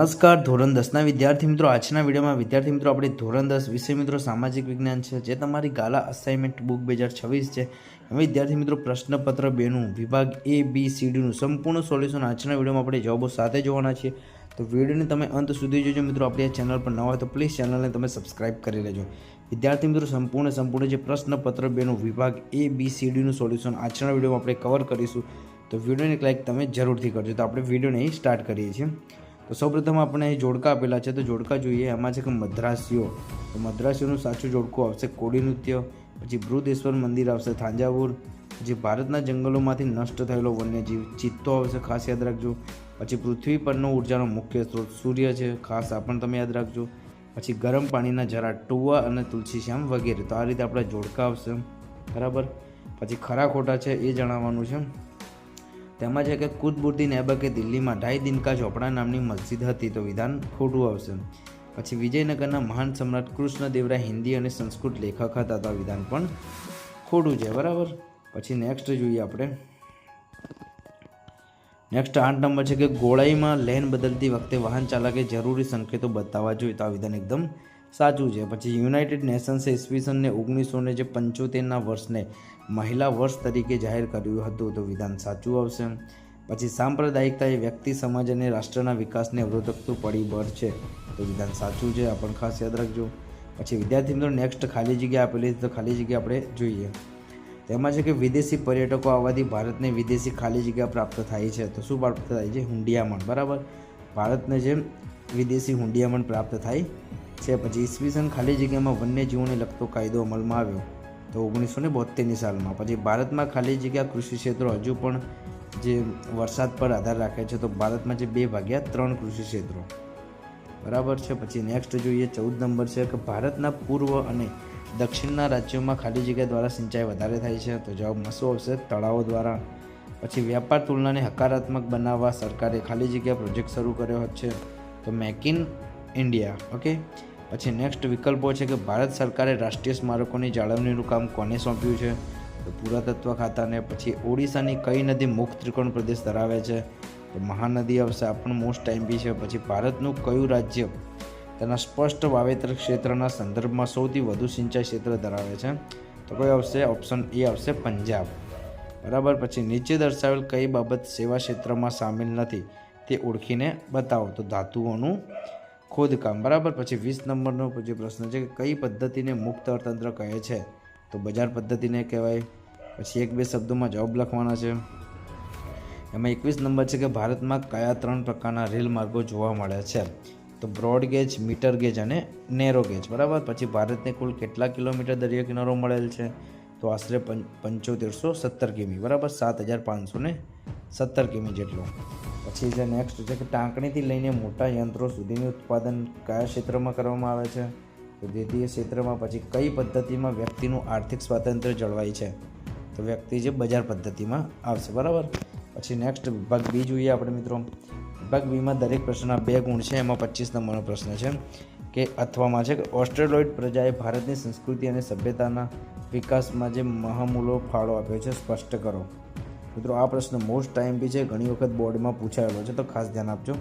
નમસ્કાર ધોરણ 10ના વિદ્યાર્થી મિત્રો, આજના વિડીયોમાં વિદ્યાર્થી મિત્રો આપણે ધોરણ 10 વિષય મિત્રો સામાજિક વિજ્ઞાન છે, જે તમારી ગાલા અસાઇનમેન્ટ બુક 2026 છે. હવે વિદ્યાર્થી મિત્રો પ્રશ્નપત્ર 2નું વિભાગ ABCDનું સંપૂર્ણ સોલ્યુશન આજના વિડીયોમાં આપણે જવાબો સાથે જોવાના છીએ. તો વિડીયોને તમે અંત સુધી જોજો મિત્રો. આપણી આ ચેનલ પર ન હોય તો પ્લીઝ ચેનલને તમે સબસ્ક્રાઇબ કરી લેજો. વિદ્યાર્થી મિત્રો સંપૂર્ણ જે પ્રશ્નપત્ર 2નું વિભાગ ABCDનું સોલ્યુશન આજના વિડીયોમાં આપણે કવર કરીશું. તો વિડીયોને એક લાઈક તમે જરૂરથી કરજો. તો આપણે વિડીયોને અહીં સ્ટાર્ટ કરીએ છીએ. તો સૌપ્રથમ આપણે અહીં જોડકા આપેલા છે, તો જોડકા જોઈએ. એમાં છે કે મદ્રાસીઓ, તો મદ્રાસીઓનું સાચું જોડકું આવશે કોળી નૃત્ય. પછી બૃહદેશ્વર મંદિર આવશે થાંજાવુર. પછી ભારતના જંગલોમાંથી નષ્ટ થયેલો વન્યજીવ ચિત્તો આવશે, ખાસ યાદ રાખજો. પછી પૃથ્વી પરનો ઉર્જાનો મુખ્ય સ્ત્રોત સૂર્ય છે, ખાસ આ પણ તમે યાદ રાખજો. પછી ગરમ પાણીના ઝરા ટુવા અને તુલસીશ્યામ વગેરે. તો આ રીતે આપણા જોડકા આવશે, બરાબર. પછી ખરા ખોટા છે એ જણાવવાનું છે. તેમાં છે કે કુતબુદ્દીન ऐबके દિલ્હીમાં 2.5 દિન કા ઝોપડા નામની મસ્જિદ હતી, તો વિધાન ખોટું આવશે. પછી વિજયનગરના મહાન સમ્રાટ કૃષ્ણદેવરાય હિન્દી અને સંસ્કૃત લેખક હતા, તો વિધાન પણ ખોટું છે, બરાબર. પછી નેક્સ્ટ જોઈએ આપણે. નેક્સ્ટ 8 નંબર છે કે ગોળાઈમાં લેન બદલતી વખતે વાહન ચાલકે જરૂરી સંકેતો બતાવવા જોઈએ, તો આ વિધાન એકદમ સાચું છે. પછી યુનાઇટેડ નેશન્સે ઈસવીસનને 1975ના વર્ષને મહિલા વર્ષ તરીકે જાહેર કર્યું હતું, તો વિધાન સાચું આવશે. પછી સાંપ્રદાયિકતા એ વ્યક્તિ, સમાજ અને રાષ્ટ્રના વિકાસને અવરોધકતું પરિબળ છે, તો વિધાન સાચું છે. આ પણ ખાસ યાદ રાખજો. પછી વિદ્યાર્થી મિત્રો નેક્સ્ટ ખાલી જગ્યા આપેલી, તો ખાલી જગ્યા આપણે જોઈએ. તેમાં છે કે વિદેશી પર્યટકો આવવાથી ભારતને વિદેશી ખાલી જગ્યા પ્રાપ્ત થાય છે, તો શું પ્રાપ્ત થાય છે? હુંડિયામણ, બરાબર. ભારતને જે વિદેશી હુંડિયામણ પ્રાપ્ત થાય છે. પછી ઈસવીસન ખાલી જગ્યામાં વન્યજીવોને લગતો કાયદો અમલમાં આવ્યો, તો 1972ની સાલમાં. પછી ભારતમાં ખાલી જગ્યા કૃષિ ક્ષેત્રો હજુ પણ જે વરસાદ પર આધાર રાખે છે, તો ભારતમાં જે 2/3 કૃષિ ક્ષેત્રો, બરાબર છે. પછી નેક્સ્ટ જોઈએ 14 નંબર છે કે ભારતના પૂર્વ અને દક્ષિણના રાજ્યોમાં ખાલી જગ્યા દ્વારા સિંચાઈ વધારે થાય છે, તો જવાબમાં શું આવશે? તળાવો દ્વારા. પછી વ્યાપાર તુલનાને હકારાત્મક બનાવવા સરકારે ખાલી જગ્યા પ્રોજેક્ટ શરૂ કર્યો છે, તો મેક ઇન ઇન્ડિયા. ઓકે. પછી નેક્સ્ટ વિકલ્પો છે કે ભારત સરકારે રાષ્ટ્રીય સ્મારકોની જાળવણીનું કામ કોને સોંપ્યું છે? તો પુરાતત્વ ખાતાને. પછી ઓડિશાની કઈ નદી મુખ્ય ત્રિકોણ પ્રદેશ ધરાવે છે? તો મહાનદી આવશે. આ પણ મોસ્ટ ટાઈમ્પી છે. પછી ભારતનું કયું રાજ્ય તેના સ્પષ્ટ વાવેતર ક્ષેત્રના સંદર્ભમાં સૌથી વધુ સિંચાઈ ક્ષેત્ર ધરાવે છે? તો કઈ આવશે? ઓપ્શન એ આવશે, પંજાબ, બરાબર. પછી નીચે દર્શાવેલ કઈ બાબત સેવા ક્ષેત્રમાં સામેલ નથી તે ઓળખીને બતાવો, તો ધાતુઓનું ખોદકામ, બરાબર. પછી 20 નંબરનો જે પ્રશ્ન છે કે કઈ પદ્ધતિને મુક્ત અર્થતંત્ર કહે છે? તો બજાર પદ્ધતિને કહેવાય. પછી 1-2 શબ્દોમાં જવાબ લખવાના છે. એમાં 21 નંબર છે કે ભારતમાં કયા 3 પ્રકારના રેલ માર્ગો જોવા મળે છે? તો બ્રોડ ગેજ, મીટર ગેજ અને નેરો ગેજ, બરાબર. પછી ભારતને કુલ કેટલા કિલોમીટર દરિયા કિનારો મળેલ છે? તો આશરે 7517 કિમી, બરાબર. 7517 કિમી જેટલો. પછી જે નેક્સ્ટ છે કે ટાંકણીથી લઈને મોટા યંત્રો સુધીનું ઉત્પાદન કયા ક્ષેત્રમાં કરવામાં આવે છે? તો દ્વિતીય ક્ષેત્રમાં. પછી કઈ પદ્ધતિમાં વ્યક્તિનું આર્થિક સ્વાતંત્ર્ય જળવાય છે? તો વ્યક્તિ જે બજાર પદ્ધતિમાં આવશે, બરાબર. પછી નેક્સ્ટ વિભાગ બી જોઈએ આપણે મિત્રો. વિભાગ બીમાં દરેક પ્રશ્નના 2 ગુણ છે. એમાં 25 નંબરનો પ્રશ્ન છે કે અથવામાં છે કે ઓસ્ટ્રેલોઇડ પ્રજાએ ભારતની સંસ્કૃતિ અને સભ્યતાના વિકાસમાં જે મહામૂલો ફાળો આપ્યો છે, સ્પષ્ટ કરો. મિત્રો આ પ્રશ્ન મોસ્ટ ટાઈમ બી છે, ઘણી વખત બોર્ડમાં પૂછાયેલો છે, તો ખાસ ધ્યાન આપજો.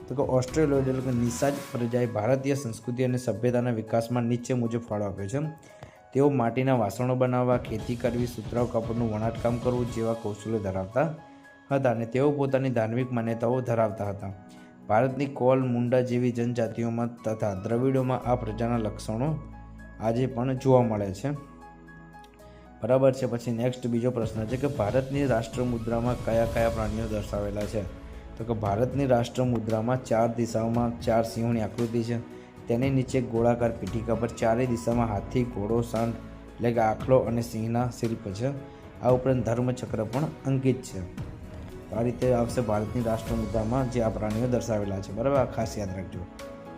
તો કે ઓસ્ટ્રેલોઇડ એટલે કે નિષાદ પ્રજાએ ભારતીય સંસ્કૃતિ અને સભ્યતાના વિકાસમાં નીચે મુજબ ફાળો આપ્યો છે. તેઓ માટીના વાસણો બનાવવા, ખેતી કરવી, સુતરાઉ કાપડનું વણાટકામ કરવું જેવા કૌશલ્યો ધરાવતા હતા, અને તેઓ પોતાની ધાર્મિક માન્યતાઓ ધરાવતા હતા. ભારતની કોલ, મુંડા જેવી જનજાતિઓમાં તથા દ્રવિડોમાં આ પ્રજાના લક્ષણો આજે પણ જોવા મળે છે, બરાબર છે. પછી નેક્સ્ટ બીજો પ્રશ્ન છે કે ભારતની રાષ્ટ્ર મુદ્રામાં કયા કયા પ્રાણીઓ દર્શાવેલા છે? તો કે ભારતની રાષ્ટ્ર મુદ્રામાં 4 દિશાઓમાં 4 સિંહોની આકૃતિ છે. તેની નીચે ગોળાકાર પીઠિકા પર 4 દિશામાં હાથી, ઘોડો, સાંઢ એટલે કે આખલો અને સિંહના શિલ્પ છે. આ ઉપરાંત ધર્મચક્ર પણ અંકિત છે. આ રીતે આવશે ભારતની રાષ્ટ્ર મુદ્રામાં જે આ પ્રાણીઓ દર્શાવેલા છે, બરાબર. આ ખાસ યાદ રાખજો.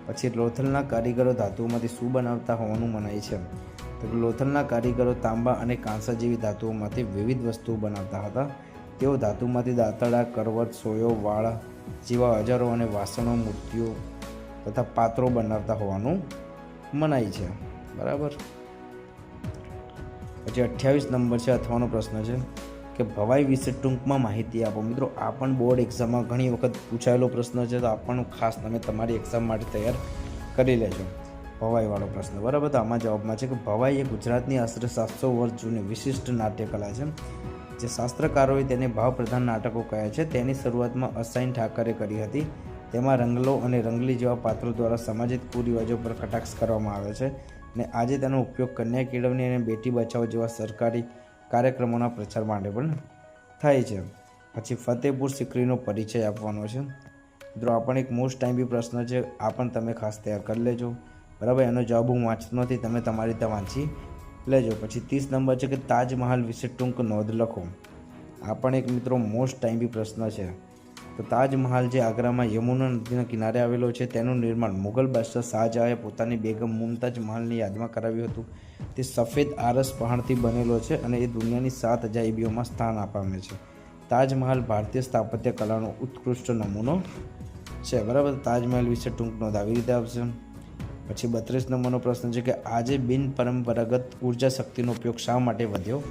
પછી લોથલના કારીગરો ધાતુઓમાંથી શું બનાવતા હોવાનું મનાય છે? તો લોથલના કારીગરો તાંબા અને કાંસા જેવી ધાતુઓમાંથી વિવિધ વસ્તુઓ બનાવતા હતા. તેઓ ધાતુમાંથી દાંતરડા, કરવત, સોયો, વાળ જેવા હજારો અને વાસણો, મૂર્તિઓ તથા પાત્રો બનાવતા હોવાનું મનાય છે, બરાબર. પછી 28 નંબર છે અથવાનો પ્રશ્ન છે કે ભવાઈ વિશે ટૂંકમાં માહિતી આપો. મિત્રો આ પણ બોર્ડ એક્ઝામમાં ઘણી વખત પૂછાયેલો પ્રશ્ન છે, તો આ પણ ખાસ તમે તમારી એક્ઝામ માટે તૈયાર કરી લેજો. ભવાઈવાળો પ્રશ્ન, બરાબર. તો આમાં જવાબમાં છે કે ભવાઈ એ ગુજરાતની આશરે 700 વર્ષ જૂની વિશિષ્ટ નાટ્યકલા છે. જે શાસ્ત્રકારોએ તેને ભાવપ્રધાન નાટકો કહે છે. તેની શરૂઆતમાં અસાઈન ઠાકરે કરી હતી. તેમાં રંગલો અને રંગલી જેવા પાત્રો દ્વારા સામાજિક કુરિવાજો પર કટાક્ષ કરવામાં આવે છે અને આજે તેનો ઉપયોગ કન્યા કેળવણી અને બેટી બચાવો જેવા સરકારી કાર્યક્રમોના પ્રચાર માટે પણ થાય છે. પછી ફતેહપુર સિકરીનો પરિચય આપવાનો છે. મિત્રો આ પણ એક મોસ્ટ ટાઈમ પ્રશ્ન છે, આ પણ તમે ખાસ તૈયાર કરી લેજો, બરાબર. એનો જવાબ હું વાંચતો નથી, તમે તમારી રીતે વાંચી લેજો. પછી 30 નંબર છે કે તાજમહાલ વિશે ટૂંક નોંધ લખો. આ પણ એક મિત્રો મોસ્ટ ટાઈમ પ્રશ્ન છે. તો તાજમહાલ જે આગ્રામાં યમુના નદીના કિનારે આવેલો છે, તેનું નિર્માણ મુગલ બાદશાહ શાહજહાંએ પોતાની બેગમ મુમતાજ મહાલની યાદમાં કરાવ્યું હતું. તે સફેદ આરસ પહાડથી બનેલો છે અને એ દુનિયાની 7 અજાયબીઓમાં સ્થાન પામે છે. તાજમહાલ ભારતીય સ્થાપત્ય કલાનો ઉત્કૃષ્ટ નમૂનો છે, બરાબર. તાજમહાલ વિશે ટૂંક નોંધ આવી રીતે આવશે. પછી 32 નંબરનો પ્રશ્ન છે કે આજે બિનપરંપરાગત ઉર્જા શક્તિનો ઉપયોગ શા માટે વધ્યો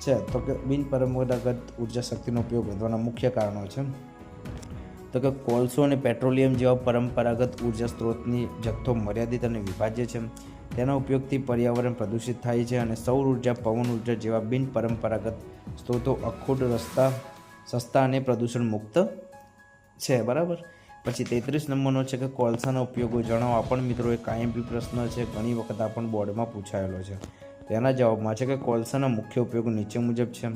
છે? તો કે બિનપરંપરાગત ઉર્જા શક્તિનો ઉપયોગ વધવાના મુખ્ય કારણો છે તો કે કોલસો અને પેટ્રોલિયમ જેવા પરંપરાગત ઉર્જા સ્ત્રોતની જથ્થો મર્યાદિત અને વિભાજ્ય છે. તેના ઉપયોગથી પર્યાવરણ પ્રદૂષિત થાય છે અને સૌર ઉર્જા, પવન ઉર્જા જેવા બિનપરંપરાગત સ્ત્રોતો અખૂટ, સસ્તા અને પ્રદૂષણ મુક્ત છે, બરાબર. પછી 33 નંબરનો છે કે કોલસાના ઉપયોગો જણાવો. આ પણ મિત્રો એક IMP પ્રશ્ન છે, ઘણી વખત આ પણ બોર્ડમાં પૂછાયેલો છે. તેના જવાબમાં છે કે કોલસાના મુખ્ય ઉપયોગો નીચે મુજબ છે.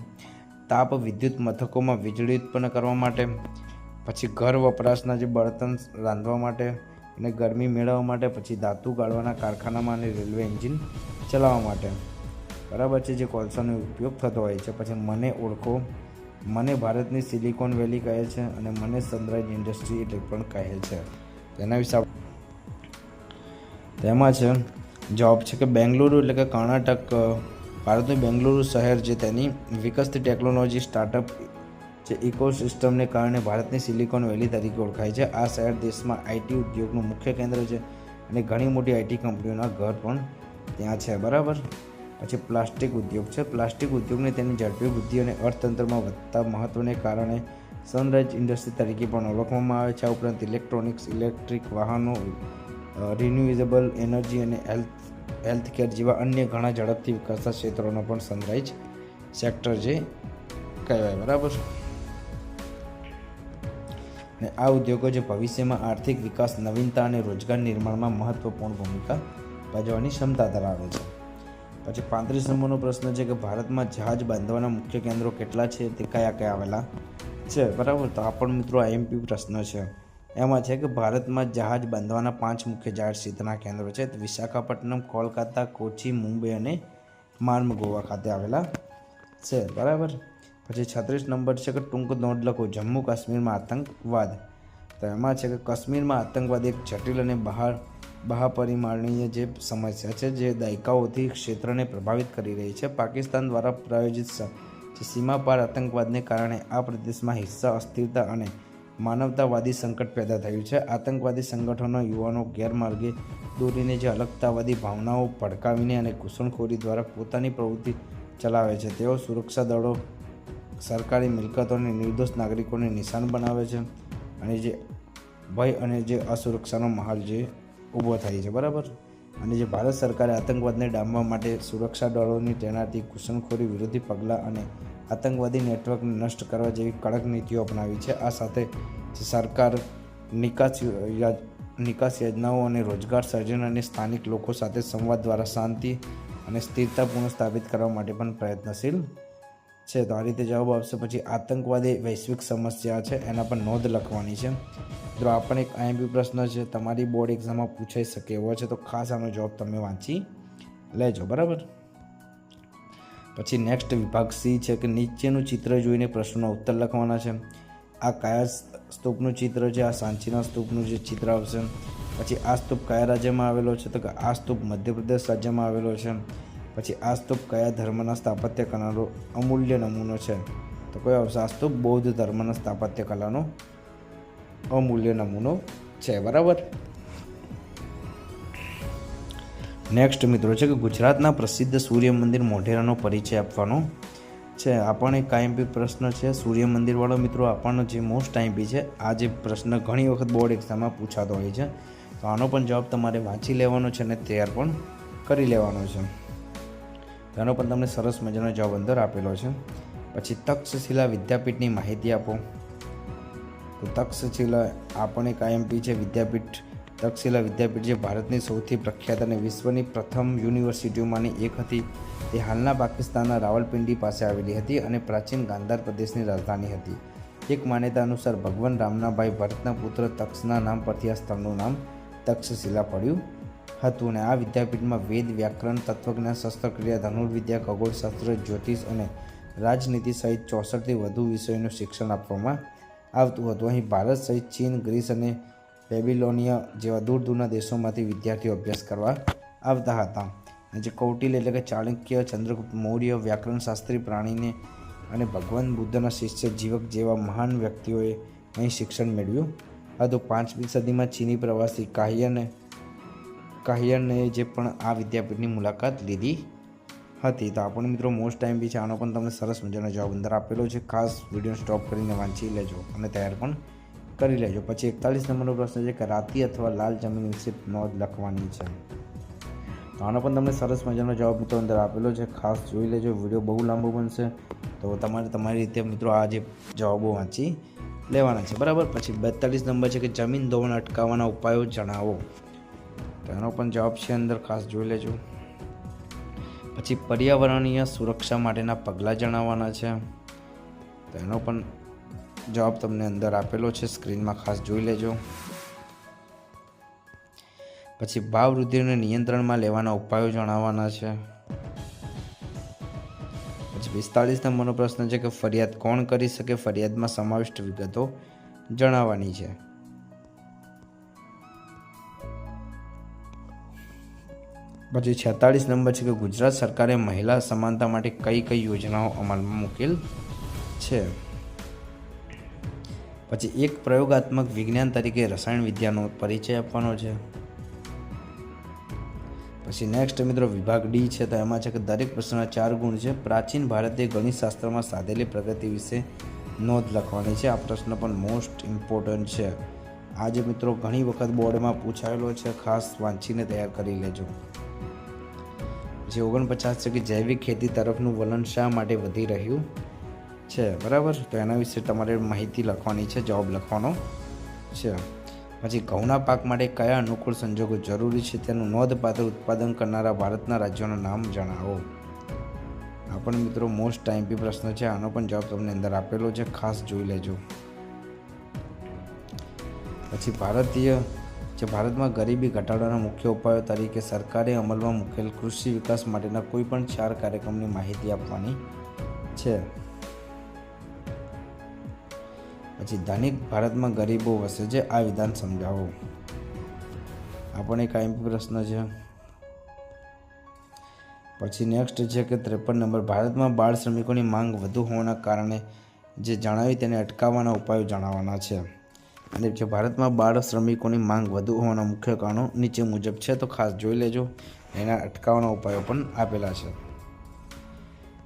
તાપ વિદ્યુત મથકોમાં વીજળી ઉત્પન્ન કરવા માટે, પછી ઘર વપરાશના જે બળતણ રાંધવા માટે અને ગરમી મેળવવા માટે, પછી ધાતુ ગાળવાના કારખાનામાં અને રેલવે એન્જિન ચલાવવા માટે, બરાબર છે, જે કોલસાનો ઉપયોગ થતો હોય છે. પછી મને ઓળખો. મને ભારતની સિલિકોન વેલી કહે છે અને મને સનરાઈઝ ઇન્ડસ્ટ્રી એટલે પણ કહે છે. તેના વિશે તેમાં છે જવાબ છે કે બેંગલુરુ એટલે કે કર્ણાટક, ભારતનું બેંગલુરુ શહેર જે તેની વિકસતી ટેકનોલોજી, સ્ટાર્ટઅપ જે ઇકોસિસ્ટમને કારણે ભારતની સિલિકોન વેલી તરીકે ઓળખાય છે. આ શહેર દેશમાં IT ઉદ્યોગનું મુખ્ય કેન્દ્ર છે અને ઘણી મોટી IT કંપનીઓના ઘર પણ ત્યાં છે, બરાબર. પછી પ્લાસ્ટિક ઉદ્યોગ છે. પ્લાસ્ટિક ઉદ્યોગને તેની ઝડપી વૃદ્ધિ અને અર્થતંત્રમાં વધતા મહત્ત્વને કારણે સનરાઈઝ ઇન્ડસ્ટ્રી તરીકે પણ ઓળખવામાં આવે છે. આ ઉપરાંત ઇલેક્ટ્રોનિક્સ, ઇલેક્ટ્રિક વાહનો, રિન્યુએબલ એનર્જી અને હેલ્થકેર જેવા અન્ય ઘણા ઝડપથી વિકસતા ક્ષેત્રોનો પણ સનરાઈઝ સેક્ટર જે કહેવાય, બરાબર. અને આ ઉદ્યોગો જે ભવિષ્યમાં આર્થિક વિકાસ, નવીનતા અને રોજગાર નિર્માણમાં મહત્વપૂર્ણ ભૂમિકા ભજવવાની ક્ષમતા ધરાવે છે. પછી 35 નંબરનો પ્રશ્ન છે કે ભારતમાં જહાજ બાંધવાના મુખ્ય કેન્દ્રો કેટલા છે, તે કયા કયા આવેલા છે, બરાબર. તો આ પણ મિત્રો IMP પ્રશ્ન છે. એમાં છે કે ભારતમાં જહાજ બાંધવાના 5 મુખ્ય જહાજ ક્ષેત્રના કેન્દ્રો છે. વિશાખાપટ્ટનમ, કોલકાતા, કોચી, મુંબઈ અને માર્મ ગોવા ખાતે આવેલા છે, બરાબર. પછી 36 નંબર છે કે ટૂંક નોંધ લખો. જમ્મુ કાશ્મીરમાં આતંકવાદ. તો એમાં છે કે કાશ્મીરમાં આતંકવાદ એક જટિલ અને બહાપરિમાણીય જે સમસ્યા છે, જે દાયકાઓથી ક્ષેત્રને પ્રભાવિત કરી રહી છે. પાકિસ્તાન દ્વારા પ્રાયોજિત સીમા પાર આતંકવાદને કારણે આ પ્રદેશમાં હિંસા, અસ્થિરતા અને માનવતાવાદી સંકટ પેદા થયું છે. આતંકવાદી સંગઠનો યુવાનો ગેરમાર્ગે દોરીને જે અલગતાવાદી ભાવનાઓ ભડકાવીને અને ઘૂસણખોરી દ્વારા પોતાની પ્રવૃત્તિ ચલાવે છે. તેઓ સુરક્ષા દળો, સરકારી મિલકતો અને નિર્દોષ નાગરિકોને નિશાન બનાવે છે અને જે ભય અને જે અસુરક્ષાનો માહોલ જે ઊભો થાય છે, બરાબર. અને જે ભારત સરકારે આતંકવાદને ડામવા માટે સુરક્ષા દળોની તૈનાતી, ઘૂસણખોરી વિરોધી પગલાં અને આતંકવાદી નેટવર્કને નષ્ટ કરવા જેવી કડક નીતિઓ અપનાવી છે. આ સાથે સરકાર નિકાસ યોજનાઓ અને રોજગાર સર્જન અને સ્થાનિક લોકો સાથે સંવાદ દ્વારા શાંતિ અને સ્થિરતા પુનઃસ્થાપિત કરવા માટે પણ પ્રયત્નશીલ છે. તો આ રીતે જવાબ આવશે. પછી આતંકવાદ એ વૈશ્વિક સમસ્યા છે, એના પર નોંધ લખવાની છે. મિત્રો આ પણ એક IMP પ્રશ્ન છે, તમારી બોર્ડ એક્ઝામમાં પૂછાઈ શકે એવો છે, તો ખાસ આનો જવાબ તમે વાંચી લેજો, બરાબર. પછી નેક્સ્ટ વિભાગ C છે કે નીચેનું ચિત્ર જોઈને પ્રશ્નોના ઉત્તર લખવાના છે. આ કયા સ્તૂપનું ચિત્ર છે? આ સાંચીના સ્તૂપનું જે ચિત્ર આવશે. પછી આ સ્તૂપ કયા રાજ્યમાં આવેલો છે? તો કે આ સ્તૂપ મધ્યપ્રદેશ રાજ્યમાં આવેલો છે. પછી આ સ્તૂપ કયા ધર્મના સ્થાપત્ય કલાનો અમૂલ્ય નમૂનો છે? તો કયો આવશે? આ સ્તૂપ બૌદ્ધ ધર્મના સ્થાપત્ય કલાનો અમૂલ્ય નમૂનો છે, બરાબર. નેક્સ્ટ મિત્રો છે કે ગુજરાતના પ્રસિદ્ધ સૂર્ય મંદિર મોઢેરાનો પરિચય આપવાનો છે. આ પણ એક આઈએમપી પ્રશ્ન છે, સૂર્ય મંદિરવાળો મિત્રો. આ પણ જે મોસ્ટ આઈએમપી છે. આ જે પ્રશ્ન ઘણી વખત બોર્ડ એક્ઝામમાં પૂછાતો હોય છે, તો આનો પણ જવાબ તમારે વાંચી લેવાનો છે અને તૈયાર પણ કરી લેવાનો છે. તેનો પણ તમને સરસ મજાનો જવાબ અંદર આપેલો છે. પછી તક્ષશિલા વિદ્યાપીઠની માહિતી આપો. તો તક્ષશિલા આ પણ એક આઈએમપી છે વિદ્યાપીઠ. તક્ષશિલા વિદ્યાપીઠ જે ભારતની સૌથી પ્રખ્યાત અને વિશ્વની પ્રથમ યુનિવર્સિટીઓમાંની એક હતી. તે હાલના પાકિસ્તાનના રાવલપિંડી પાસે આવેલી હતી અને પ્રાચીન ગાંધાર પ્રદેશની રાજધાની હતી. એક માન્યતા અનુસાર ભગવાન રામના ભાઈ ભરતના પુત્ર તક્ષના નામ પરથી આ સ્થળનું નામ તક્ષશિલા પડ્યું હતું. અને આ વિદ્યાપીઠમાં વેદ, વ્યાકરણ, તત્વજ્ઞાન, શસ્ત્રક્રિયા, ધનુર્વિદ્યા, ખગોળશાસ્ત્ર, જ્યોતિષ અને રાજનીતિ સહિત 64થી વધુ વિષયોનું શિક્ષણ આપવામાં આવતું હતું. અહીં ભારત સહિત ચીન, ગ્રીસ અને બેબીલોનિયા જેવા દૂર દૂરના દેશોમાંથી વિદ્યાર્થીઓ અભ્યાસ કરવા આવતા હતા. જે કૌટિલ્ય એટલે કે ચાણક્ય, ચંદ્રગુપ્ત મૌર્ય, વ્યાકરણશાસ્ત્રી પ્રાણીને અને ભગવાન બુદ્ધના શિષ્ય જીવક જેવા મહાન વ્યક્તિઓએ અહીં શિક્ષણ મેળવ્યું હતું. 5મી સદીમાં ચીની પ્રવાસી કાહિયને જે પણ આ વિદ્યાપીઠની મુલાકાત લીધી હતી. તો આપણને મિત્રો મોસ્ટ ટાઈમ બી છે. આનો પણ તમને સરસ મજાનો જવાબ અંદર આપેલો છે. ખાસ વિડીયો સ્ટોપ કરીને વાંચી લેજો અને તૈયાર પણ કરી લેજો. પછી 41 નંબરનો પ્રશ્ન છે કે રાતી અથવા લાલ જમીન વિશે નોંધ લખવાની છે. તો આનો પણ તમને સરસ મજાનો જવાબ મિત્રો અંદર આપેલો છે. ખાસ જોઈ લેજો. વિડીયો બહુ લાંબો બનશે, તો તમારે તમારી રીતે મિત્રો આ જે જવાબો વાંચી લેવાના છે, બરાબર. પછી 42 નંબર છે કે જમીન ધોવાણ અટકાવવાના ઉપાયો જણાવો. તો એનો પણ જવાબ છે અંદર, ખાસ જોઈ લેજો. પછી પર્યાવરણીય સુરક્ષા માટેના પગલાં જણાવવાના છે. તો એનો પણ જવાબ તમને અંદર આપેલો છે, સ્ક્રીનમાં ખાસ જોઈ લેજો. પછી ભાવ વૃદ્ધિને નિયંત્રણમાં લેવાના ઉપાયો જણાવવાના છે. પછી 45 નંબરનો પ્રશ્ન છે કે ફરિયાદ કોણ કરી શકે. ફરિયાદમાં સમાવિષ્ટ વિગતો જણાવવાની છે. પછી 46 નંબર છે કે ગુજરાત સરકારે મહિલા સમાનતા માટે કઈ કઈ યોજનાઓ અમલમાં મૂકેલ છે. પછી એક પ્રયોગાત્મક વિજ્ઞાન તરીકે રસાયણ વિદ્યાનો પરિચય આપવાનો છે. પછી નેક્સ્ટ મિત્રો વિભાગ ડી છે. તો એમાં છે કે દરેક પ્રશ્નના 4 ગુણ છે. પ્રાચીન ભારતીય ગણિતશાસ્ત્રમાં સાધેલી પ્રગતિ વિશે નોંધ લખવાની છે. આ પ્રશ્ન પણ મોસ્ટ ઇમ્પોર્ટન્ટ છે. આજે મિત્રો ઘણી વખત બોર્ડમાં પૂછાયેલો છે, ખાસ વાંચીને તૈયાર કરી લેજો. જે 49 છે કે જૈવિક ખેતી તરફનું વલણ શા માટે વધી રહ્યું છે, બરાબર. તો એના વિશે તમારે માહિતી લખવાની છે, જવાબ લખવાનો છે. પછી ઘઉંના પાક માટે કયા અનુકૂળ સંજોગો જરૂરી છે, તેનું નોંધપાત્ર ઉત્પાદન કરનારા ભારતના રાજ્યોના નામ જણાવો. આ પણ મિત્રો મોસ્ટ આઈએમપી પ્રશ્ન છે. આનો પણ જવાબ તમને અંદર આપેલો છે, ખાસ જોઈ લેજો. પછી ભારતમાં ગરીબી ઘટાડવાના મુખ્ય ઉપાયો તરીકે સરકારે અમલમાં મૂકેલ કૃષિ વિકાસ માટેના કોઈ પણ 4 કાર્યક્રમની માહિતી આપવાની છે. પછી ધનિક ભારતમાં ગરીબો વસે છે, આ વિધાન સમજાવો. આ પણ એક આઈએમપી પ્રશ્ન છે. પછી નેક્સ્ટ છે કે 53 નંબર ભારતમાં બાળ શ્રમિકોની માંગ વધુ હોવાના કારણે જે જણાવી તેને અટકાવવાના ઉપાયો જણાવવાના છે. અને જે ભારતમાં બાળ શ્રમિકોની માંગ વધુ હોવાના મુખ્ય કારણો નીચે મુજબ છે, તો ખાસ જોઈ લેજો. એના અટકાવવાના ઉપાયો પણ આપેલા છે.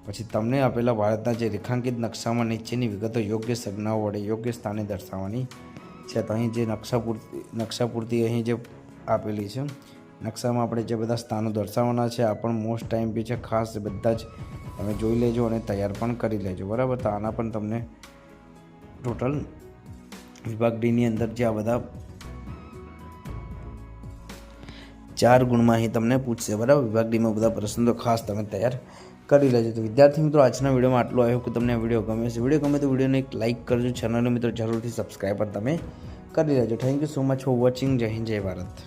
પછી તમને આપેલા ભારતના જે રેખાંકિત નકશામાં નીચેની વિગતો યોગ્ય સંજ્ઞાઓ વડે યોગ્ય સ્થાને દર્શાવવાની છે. તો અહીં જે નકશા પૂરતી અહીં જે આપેલી છે, નકશામાં આપણે જે બધા સ્થાનો દર્શાવવાના છે, આ પણ મોસ્ટ ટાઈમ બી છે. ખાસ બધા જ તમે જોઈ લેજો અને તૈયાર પણ કરી લેજો, બરાબર. તો આના પણ તમને ટોટલ વિભાગ ડીની અંદર જે આ બધા 4 ગુણમાં અહીં તમને પૂછશે, બરાબર. વિભાગ ડીમાં બધા પ્રશ્નો તો ખાસ તમે તૈયાર કરી લેજો. તો વિદ્યાર્થી મિત્રો આજના વિડીયોમાં આટલું આવ્યું કે તમને આ વિડીયો ગમે છે. વિડીયો ગમે તો વિડીયોને એક લાઇક કરજો. ચેનલને મિત્રો જરૂરથી સબસ્ક્રાઈબ પણ તમે કરી લેજો. Thank you so much for watching. જય હિન્દ, જય ભારત.